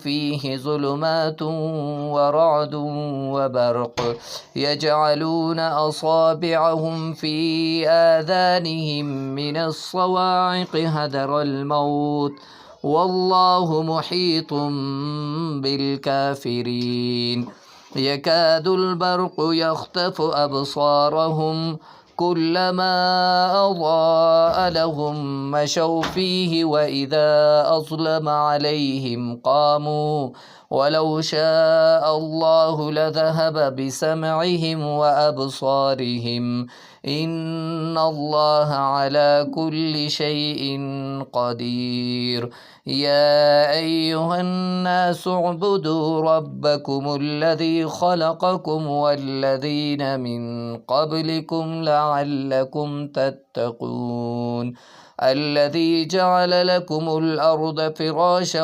فيه ظلمات ورعد وبرق يجعلون أصابعهم في آذانهم من الصواعق حذر الموت والله محيط بالكافرين يكاد البرق يخطف أبصارهم كلما أضاء لهم مشوا فيه وإذا أظلم عليهم قاموا ولو شاء الله لذهب بسمعهم وأبصارهم إن الله على كل شيء قدير يا أيها الناس اعبدوا ربكم الذي خلقكم والذين من قبلكم لعلكم تتقون الذي جعل لكم الأرض فراشا